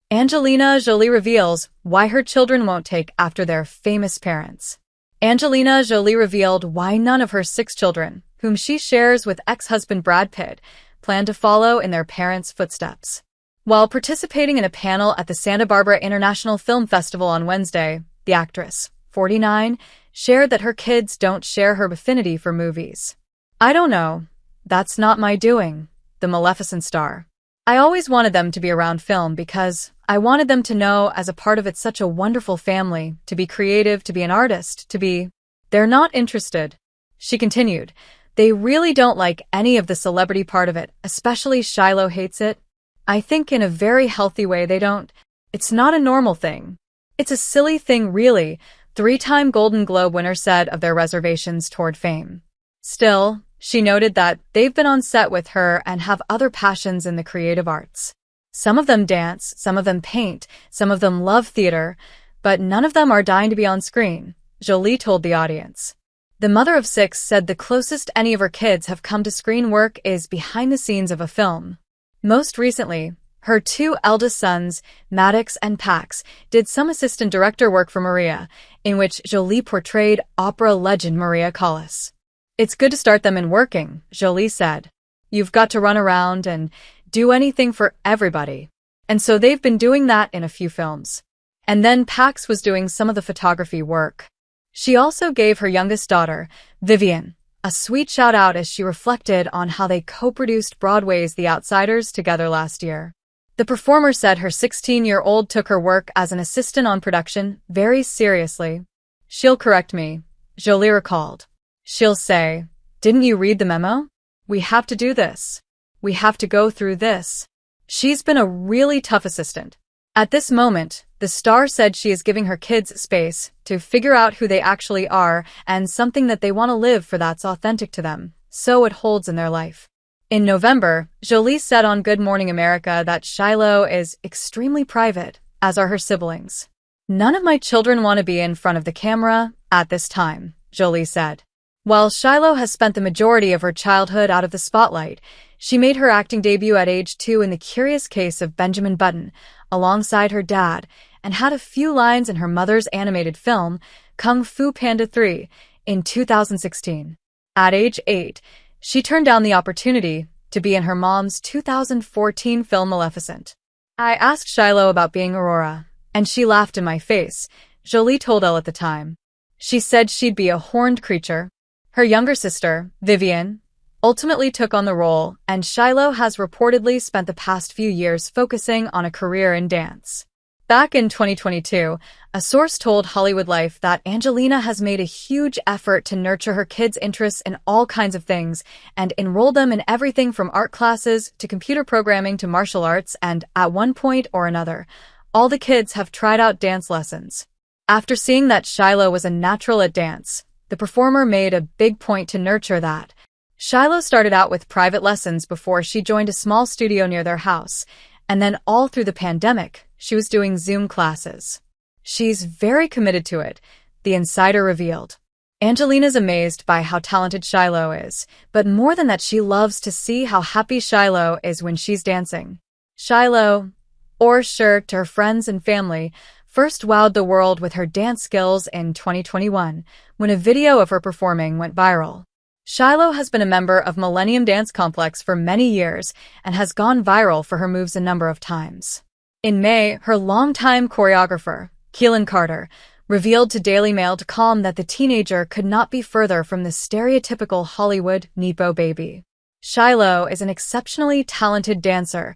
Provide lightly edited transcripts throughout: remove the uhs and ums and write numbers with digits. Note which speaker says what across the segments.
Speaker 1: Angelina Jolie reveals why her children won't take after their famous parents. Angelina Jolie revealed why none of her 6 children, whom she shares with ex-husband Brad Pitt, plan to follow in their parents' footsteps. While participating in a panel at the Santa Barbara International Film Festival on Wednesday, the actress, 49, shared that her kids don't share her affinity for movies. "I don't know. That's not my doing," the Maleficent star. "I always wanted them to be around film because I wanted them to know as a part of it's such a wonderful family, to be creative, to be an artist, to be..." "They're not interested," she continued. "They really don't like any of the celebrity part of it, especially Shiloh hates it. I think in a very healthy way they don't. It's not a normal thing. It's a silly thing really," 3-time Golden Globe winner said of their reservations toward fame. Still, she noted that they've been on set with her and have other passions in the creative arts. Some of them dance, some of them paint, some of them love theater, but none of them are dying to be on screen, Jolie told the audience. The mother of 6 said the closest any of her kids have come to screen work is behind the scenes of a film. Most recently, her 2 eldest sons, Maddox and Pax, did some assistant director work for Maria, in which Jolie portrayed opera legend Maria Callas. "It's good to start them in working," Jolie said. "You've got to run around and do anything for everybody." And so they've been doing that in a few films. And then Pax was doing some of the photography work. She also gave her youngest daughter, Vivian, a sweet shout-out as she reflected on how they co-produced Broadway's The Outsiders together last year. The performer said her 16-year-old took her work as an assistant on production very seriously. "She'll correct me," Jolie recalled. "She'll say, 'Didn't you read the memo? We have to do this. We have to go through this.'" She's been a really tough assistant. At this moment, the star said she is giving her kids space to figure out who they actually are and something that they want to live for that's authentic to them, so it holds in their life. In November, Jolie said on Good Morning America that Shiloh is extremely private, as are her siblings. "None of my children want to be in front of the camera at this time," Jolie said. While Shiloh has spent the majority of her childhood out of the spotlight, she made her acting debut at age 2 in The Curious Case of Benjamin Button, alongside her dad, and had a few lines in her mother's animated film, Kung Fu Panda 3, in 2016. At age 8, she turned down the opportunity to be in her mom's 2014 film Maleficent. "I asked Shiloh about being Aurora, and she laughed in my face," Jolie told Elle at the time. She said she'd be a horned creature. Her younger sister, Vivian, ultimately took on the role, and Shiloh has reportedly spent the past few years focusing on a career in dance. Back in 2022, a source told Hollywood Life that Angelina has made a huge effort to nurture her kids' interests in all kinds of things and enroll them in everything from art classes to computer programming to martial arts, and at one point or another, all the kids have tried out dance lessons. After seeing that Shiloh was a natural at dance, the performer made a big point to nurture that. Shiloh started out with private lessons before she joined a small studio near their house, and then all through the pandemic, she was doing Zoom classes. She's very committed to it, the insider revealed. Angelina's amazed by how talented Shiloh is, but more than that, she loves to see how happy Shiloh is when she's dancing. Shiloh, or Cher to her friends and family, first wowed the world with her dance skills in 2021, when a video of her performing went viral. Shiloh has been a member of Millennium Dance Complex for many years and has gone viral for her moves a number of times. In May, her longtime choreographer, Keelan Carter, revealed to Daily Mail.com that the teenager could not be further from the stereotypical Hollywood Nepo baby. Shiloh is an exceptionally talented dancer,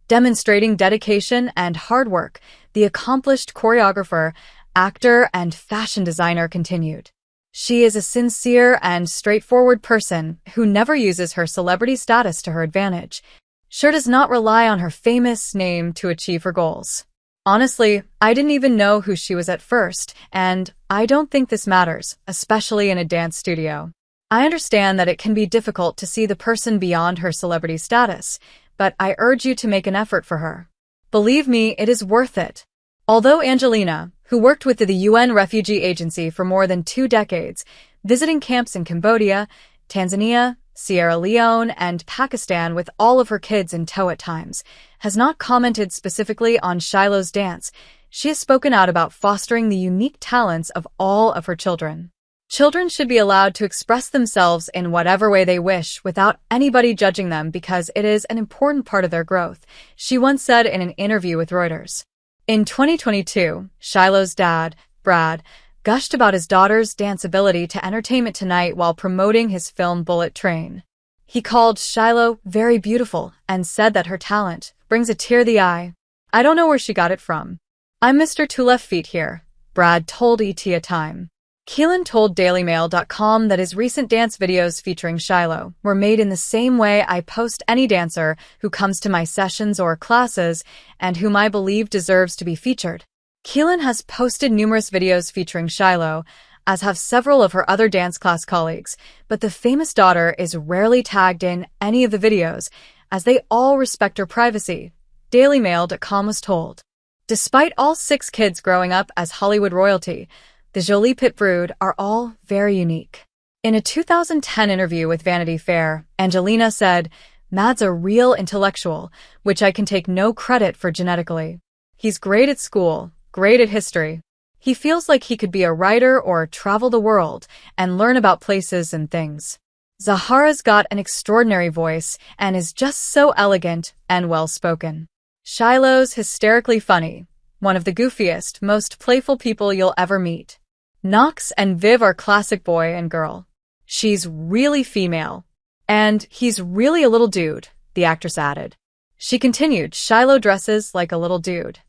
Speaker 1: demonstrating dedication and hard work, the accomplished choreographer, actor, and fashion designer continued. She is a sincere and straightforward person who never uses her celebrity status to her advantage. Cher does not rely on her famous name to achieve her goals. "Honestly, I didn't even know who she was at first, and I don't think this matters, especially in a dance studio. I understand that it can be difficult to see the person beyond her celebrity status, but I urge you to make an effort for her. Believe me, it is worth it." Although Angelina, who worked with the UN Refugee Agency for more than 2 decades, visiting camps in Cambodia, Tanzania, Sierra Leone, and Pakistan with all of her kids in tow at times, has not commented specifically on Shiloh's dance. She has spoken out about fostering the unique talents of all of her children. Children should be allowed to express themselves in whatever way they wish without anybody judging them because it is an important part of their growth, she once said in an interview with Reuters. In 2022, Shiloh's dad, Brad, gushed about his daughter's dance ability to Entertainment Tonight while promoting his film Bullet Train. He called Shiloh very beautiful and said that her talent brings a tear to the eye. "I don't know where she got it from. I'm Mr. Two Left Feet here," Brad told ET a Time. Keelan told DailyMail.com that his recent dance videos featuring Shiloh were made in the same way I post any dancer who comes to my sessions or classes and whom I believe deserves to be featured. Keelan has posted numerous videos featuring Shiloh, as have several of her other dance class colleagues, but the famous daughter is rarely tagged in any of the videos, as they all respect her privacy, DailyMail.com was told. Despite all 6 kids growing up as Hollywood royalty, the Jolie pit brood are all very unique. In a 2010 interview with Vanity Fair, Angelina said, "Mad's a real intellectual, which I can take no credit for genetically. He's great at school, great at history. He feels like he could be a writer or travel the world and learn about places and things. Zahara's got an extraordinary voice and is just so elegant and well-spoken. Shiloh's hysterically funny, one of the goofiest, most playful people you'll ever meet. Knox and Viv are classic boy and girl. She's really female. And he's really a little dude," the actress added. She continued, "Shiloh dresses like a little dude.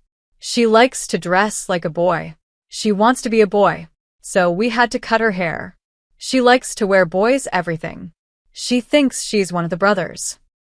Speaker 1: She likes to dress like a boy. She wants to be a boy. So we had to cut her hair. She likes to wear boys' everything. She thinks she's one of the brothers."